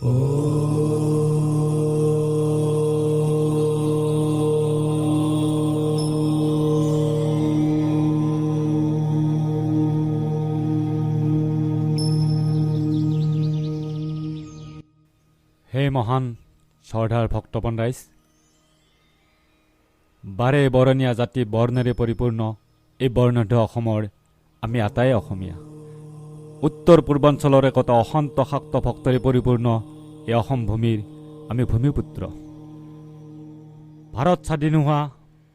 হে মহান সৰ্দাৰ ভক্তপন ৰাইজ, বাৰে বৰণীয়া জাতি বৰ্ণেৰে পৰিপূৰ্ণ এই বৰ্ণাঢ্য অসমৰ আমি আটাই অসমীয়া। উত্তৰ পূৰ্বাঞ্চলৰ একতা অশান্ত শাক্ত ভক্তৰে পৰিপূৰ্ণ এই অসম ভূমিৰ আমি ভূমিপুত্ৰ। ভাৰত স্বাধীন হোৱা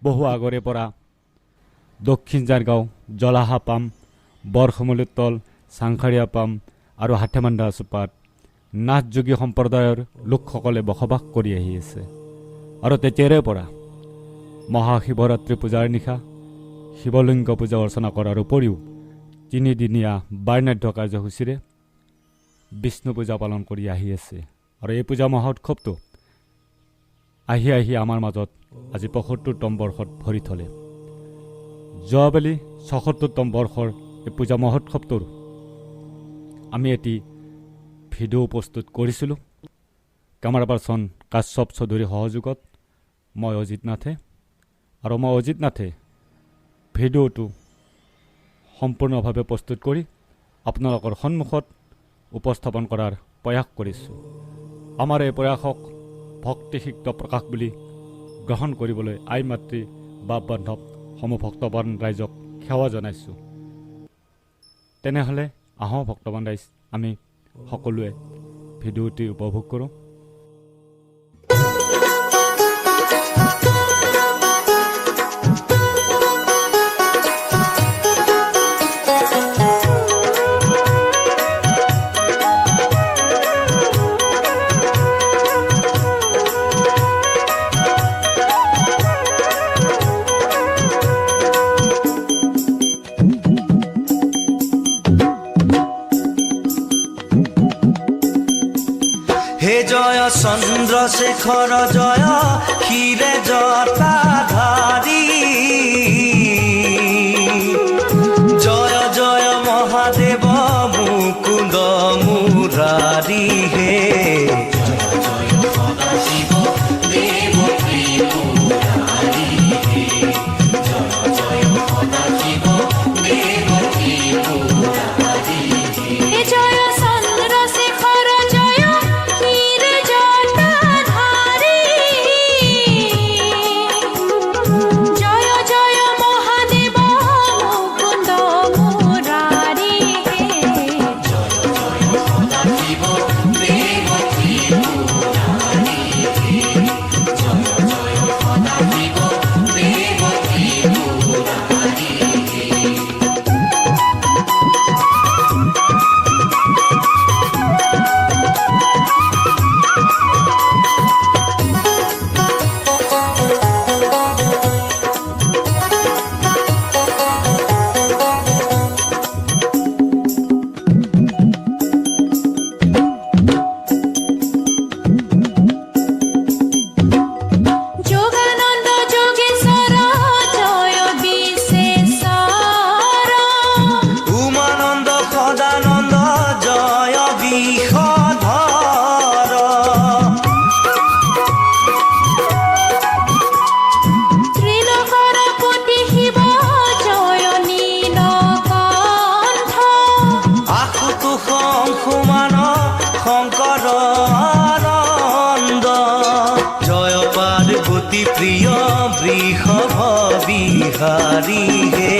বহু আগৰে পৰা দক্ষিণ জাৰগাঁও, জলাহাপাম, বৰশমলুতল, চাংখাৰীয়া পাম আৰু হাতেমান্দা চুপাত নাথযোগী সম্প্ৰদায়ৰ লোকসকলে বসবাস কৰি আহি আছে। আৰু তেতিয়াৰে পৰা মহাশিৱৰাত্ৰি পূজাৰ নিশা শিৱলিংগ পূজা অৰ্চনা কৰাৰ উপৰিও তিনিদিনীয়া বাৰ্ণাঢ্য কাৰ্যসূচীৰে বিষ্ণু পূজা পালন কৰি আহি আছে। আৰু এই পূজা মহোৎসৱটো আহি আহি আমাৰ মাজত আজি ৭৫তম বৰ্ষত ভৰি থলে। যোৱাবেলি ৭৬তম বৰ্ষৰ এই পূজা মহোৎসৱটোৰ আমি এটি ভিডিঅ' প্ৰস্তুত কৰিছিলোঁ। কেমেৰা পাৰ্চন কাশ্যপ চৌধুৰীৰ সহযোগত মই অজিত নাথে। আৰু মই অজিত নাথে ভিডিঅ'টো সম্পূৰ্ণভাৱে প্ৰস্তুত কৰি আপোনালোকৰ সন্মুখত উপস্থাপন কৰাৰ প্ৰয়াস কৰিছোঁ। আমাৰ এই প্ৰয়াসক ভক্তিসিক্ত প্ৰকাশ বুলি গ্ৰহণ কৰিবলৈ আই মাতৃ বাপ বান্ধৱ সমূহ ভক্তবান ৰাইজক সেৱা জনাইছোঁ। তেনেহ'লে আহোঁ ভক্তবান ৰাইজ, আমি সকলোৱে ভিডিঅ'টি উপভোগ কৰোঁ। হে জয় চন্দ্ৰশেখৰ জয় ক্ষীৰে জটাধাৰী, জয় জয় মহাদেৱ মুকুন্দ মুৰাৰী। হে প্ৰিয় বৃষভ বিহাৰী। হে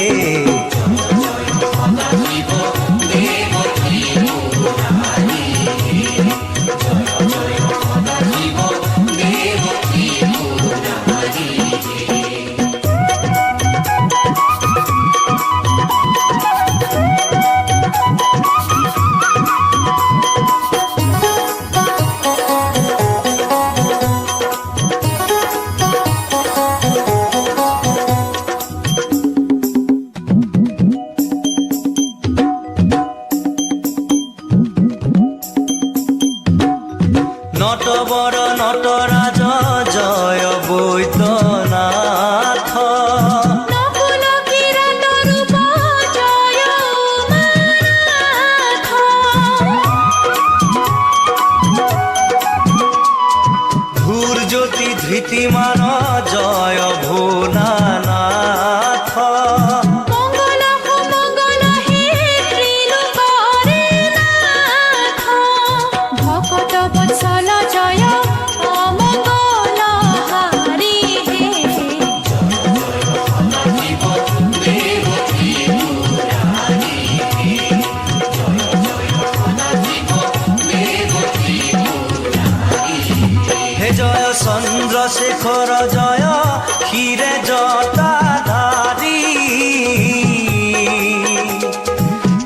নটবৰ নটৰাজ জয় বৈদ্যনাথ, মান জয় ভোলানাথ মঙ্গল মঙ্গল হে ত্রিলোকরে নাথ ভকত বৎসল জয় অমঙ্গল হারি হে হে জয় চন্দ্রশেখর জয় ক্ষীরে জটাধারী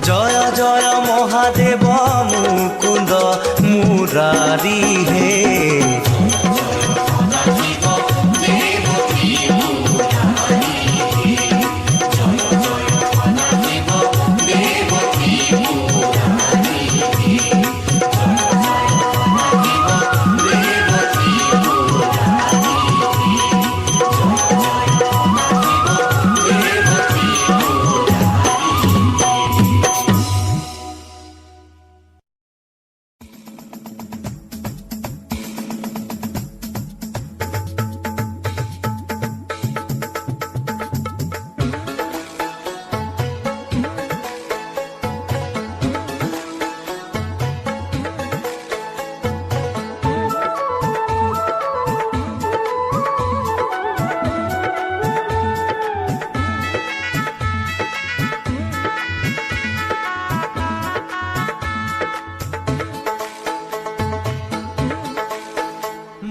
জয় জয় মহাদেব মুকুন্দ মুরারি হে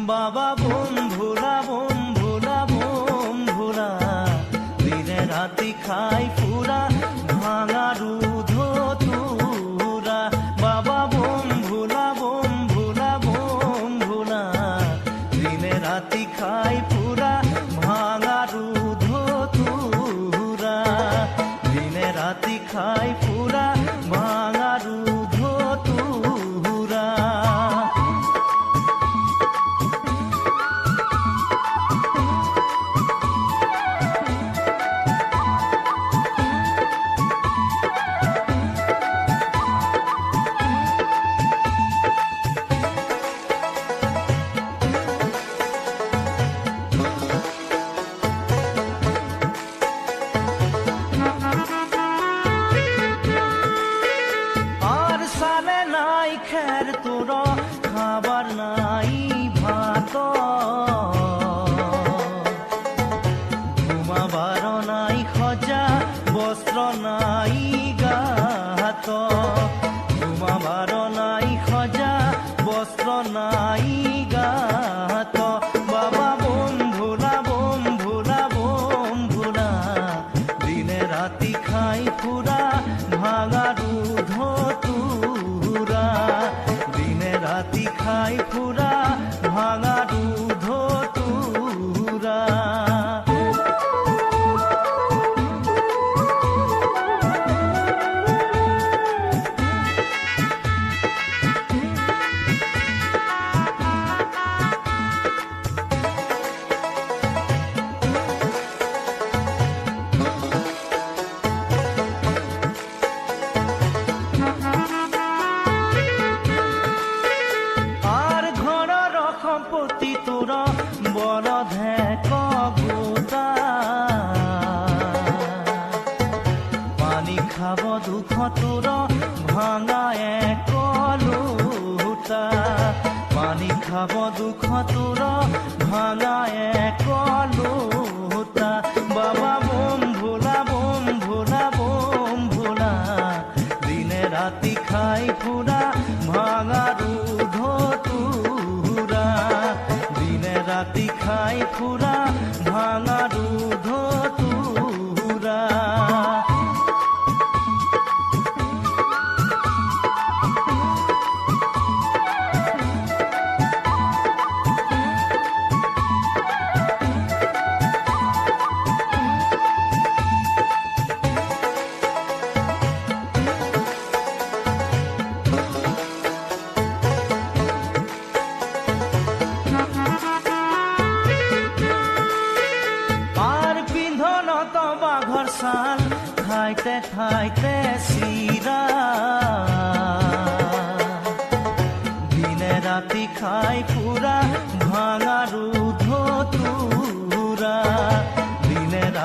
বাবা বোম ভোলা দিনে রাতি খাই ফুরা ভাঙা রুধ তুরা বাবা বোম ভোলা দিনে রাতি খাই ফুরা ভাঙা রুধ তুরা দিনে রাতি খাই ফুরা ভাঙা রুধ তুরা আর সালে নাই খের তোর খাবার নাই ভাত ঘুমাবার নাই খজা বস্ত্র নাই গাত ঘুমাবার নাই খজা বস্ত্র নাই গাত বাবা বোম ভোলা দিনে রাতি খাই ফুরা ভাঙা রুধ তুরা দিনে রাতি খাই ফুরা ভাঙা রুধ তুরা আর ঘর সম্পত্তি তোর বড় ধেক গোটা পানি খাব দুঃখ তোর ভাঙা এক লোটা পানি খাব দুঃখ তোর ভাঙা এক লোটা বাবা বোম ভোলা দিনে রাতি খাই ফুরা ভাঙা রুধ তুরা দিনে রাতি খাই ফুরা ভাঙা রুধ তুরা সাল খাইতে খাইতে সিরা দিনে রাতি খাই পুরা ভাঙা রুধ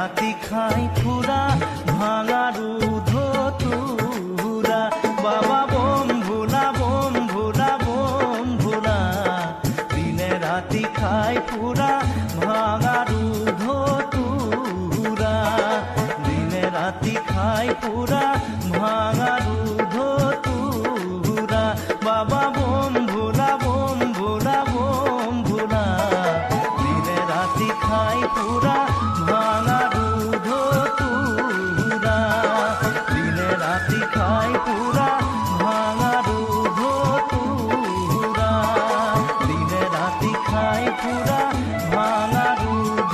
রাতি খাই ফুরা ভাঙা রুধ তুরা বাবা বোম ভোলা বোম ভোলা বোম ভোলা দিনে রাতি খাই ফুরা ভাঙা রুধ তুরা দিনে রাতি খাই পুরা ভাঙা রুধ তুরা বাবা বোম ভোলা বোম ভোলা বোম ভোলা দিনে রাতি খাই পুরা ভাঙা রুধ তুরা দিনে রাতি খাই পুরা ভাঙা রুধ তুরা দিনে রাতি খাই পুরা ভাঙা রুধ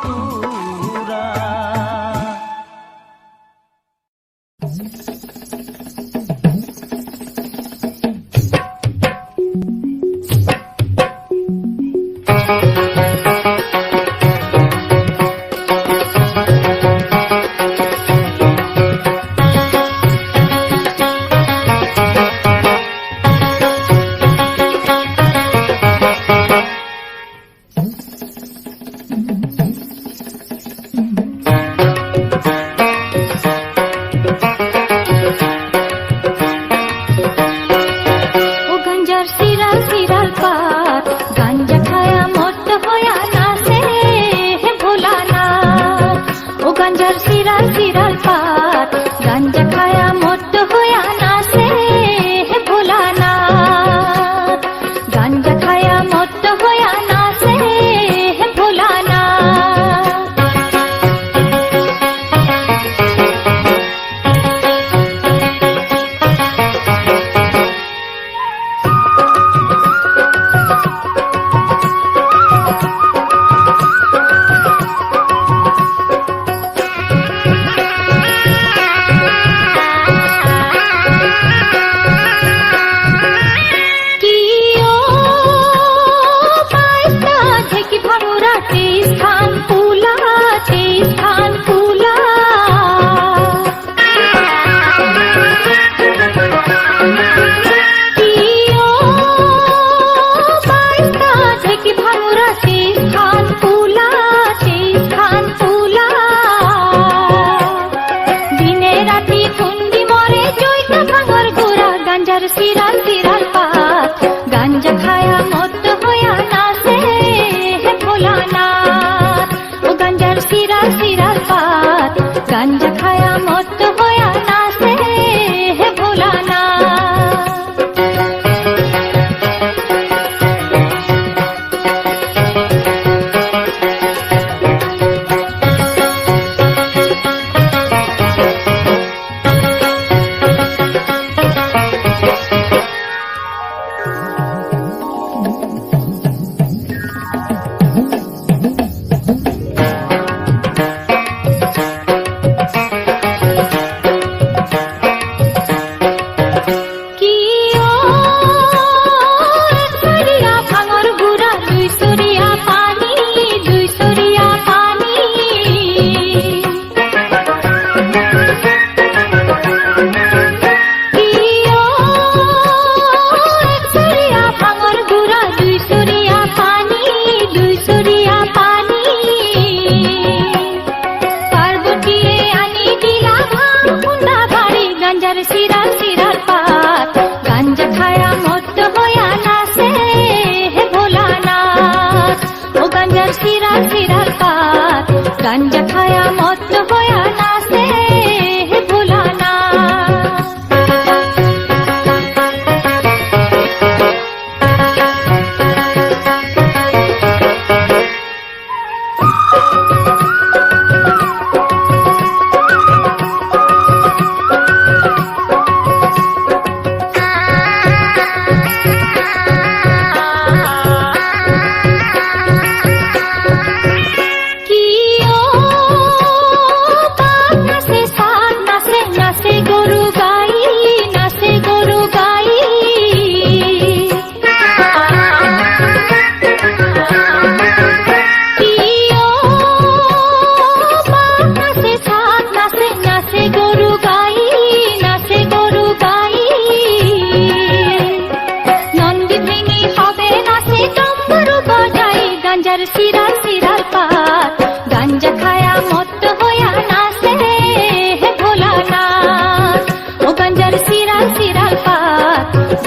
তুরা।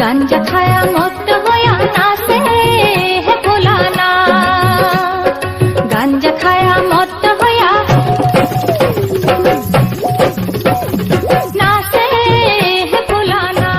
গাঞ্জা খায়া মত্ত হইয়া নাচে হে ভোলানা গাঞ্জা খায়া মত্ত হইয়া নাচে হে ভোলানা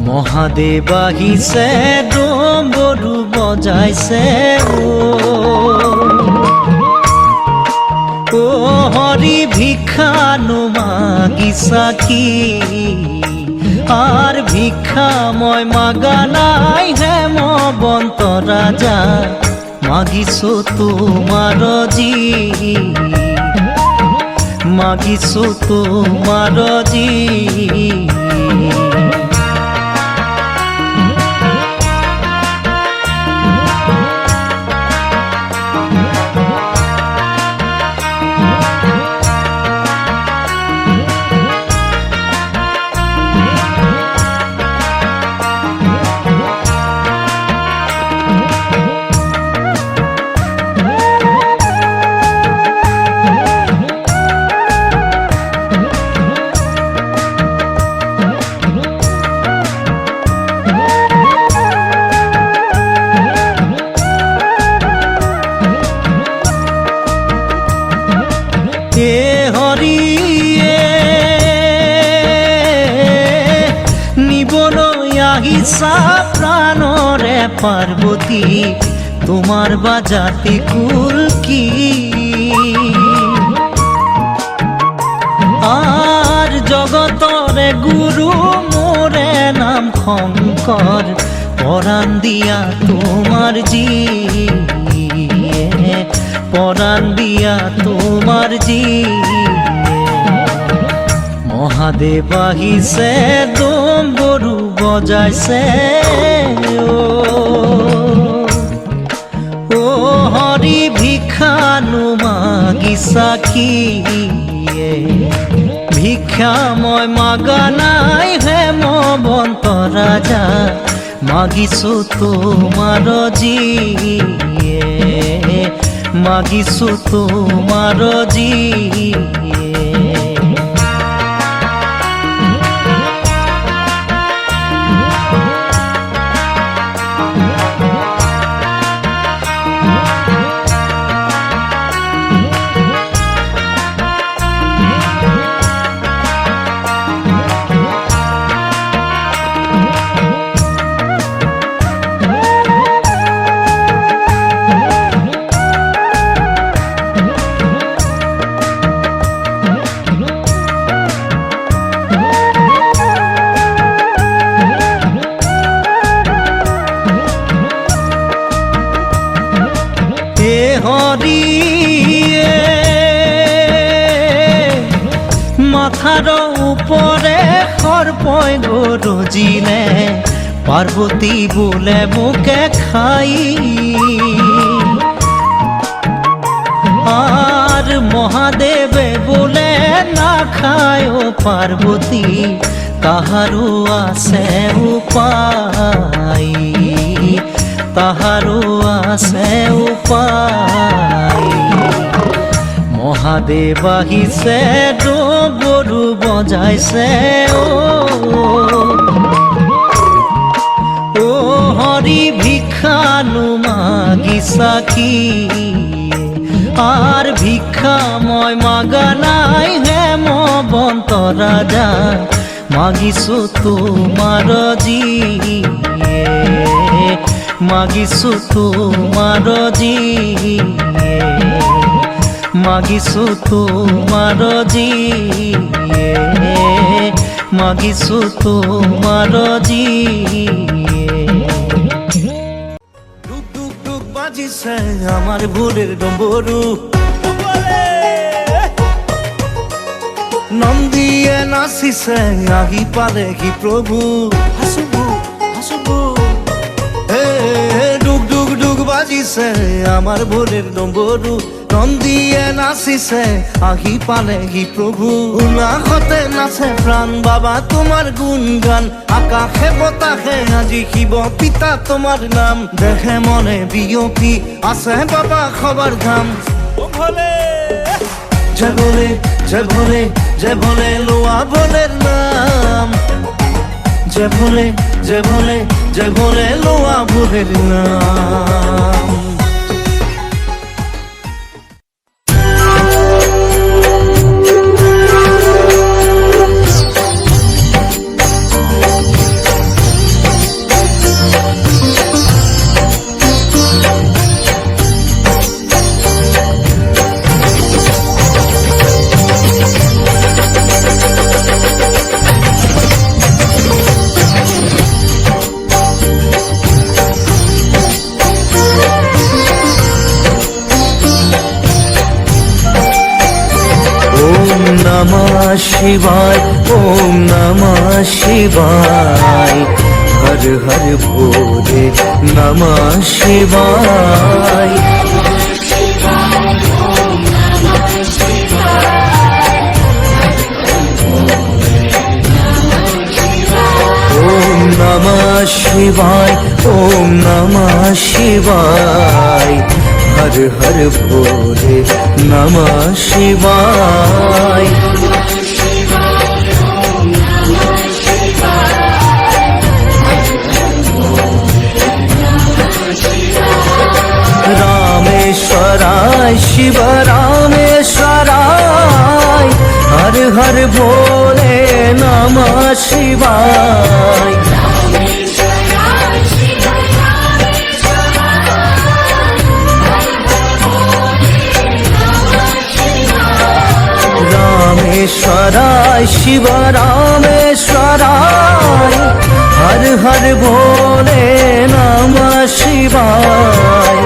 মহাদেৱ আহিছে ডম্বৰু বজাইছে ও হৰি ভিক্ষানো মাগিছা কি আর ভিক্ষা মই মাগা নাই হেমবন্ত রাজা মাগিছো তোমার জি মাগিছো তোমার জি আহিছা প্রাণরে পার্বতী তোমার বাজাতে কুল কি আর জগতরে গুরু মোরে নাম শঙ্কর পরাণ দিয়া তোমার জি পরাণ দিয়া তোমার জি মহাদেৱ আহিছে ডম্বৰু বজাইছে ও হৰি ভিক্ষানো মাগিছা কি ভিক্ষা মই মাগা নাই হেমবন্ত ৰাজা মাগিছো তোমাৰ জি মাগিছো তোমাৰ জি মাথার উপরে সর্পই গরজিলে পার্বতী বলে মুখে খাই আর মহাদেবে বলে না খায় পার্বতী তাহারও আছে উপায় তাহারও আছে উপায় মহাদেৱ আহিছে ডম্বৰু বজাইছে ও হৰি ভিক্ষানো মাগিছা কি আর ভিক্ষা মই মাগা নাই হেমবন্ত রাজা মাগিছো তোমার জি মাগিছো তোমার জি মাগিছো তোমার জি মাগিছো তোমার জি ডুক ডুক ডুক বাজিছে আমার ভোরের ডম্বরু নন্দিয়ে নাচিছে আহি পালেহি প্ৰভু হাচুবু হাচুবু হে ডুগ ডুগ ডুগ বাজিছে আমাৰ ভোলেৰ ডম্বৰু নন্দিয়ে নাচিছে আহি পালেহি প্ৰভু উলাহতে নাচে প্ৰাণ বাবা তোমাৰ গুণগান আকাশে বতাহে আজি শিৱ পিতা তোমাৰ নাম দেহে মনে বিয়পি আছে বাবা খবৰ ধাম ভোলে জয় ভোলে জয় ভোলে জয় ভোলে লোৱা ভোলেৰ নাম জয় ভোলে জয় ভোলে জয় ভোলে লোৱা ভোলেৰ নাম नमः शिवाय ओम नमः शिवाय हर हर भोले नमः शिवाय ओम नमः शिवाय ओम नमः शिवाय हर हर भोले नमः शिवाय रामेश्वराय शिव रामेश्वराय हर हर भोले नमः शिवाय रामेश्वराय शिव रामेश्वराय हर हर भोले नमः शिवाय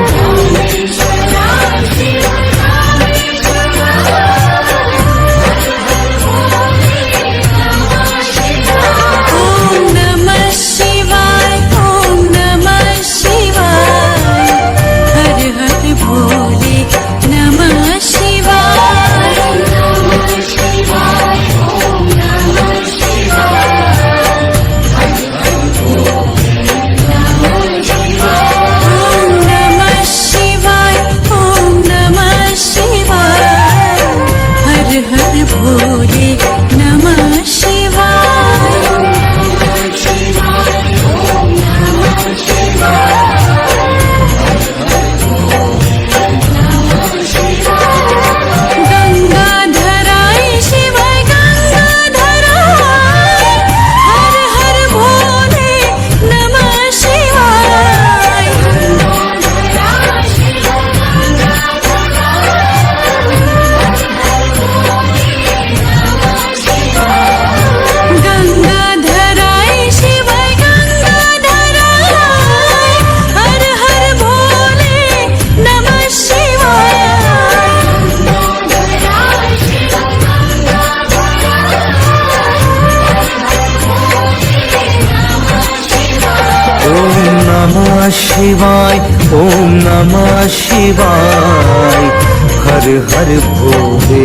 शिवाय ओम नमः शिवाय हर हर भोले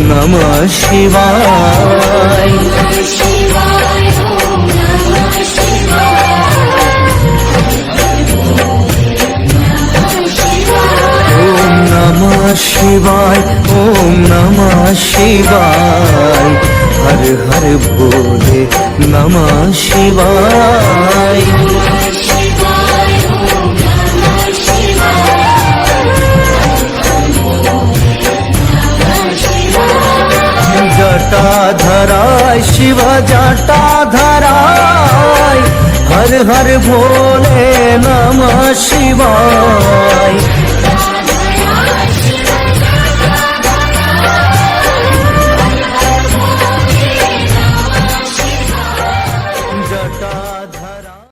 नमः शिवाय ओम नमः शिवाय ओम नमः शिवाय हर हर भोले नमः शिवाय जटाधराय शिव जटाधराय हर हर भोले नमः शिवाय जटाधराय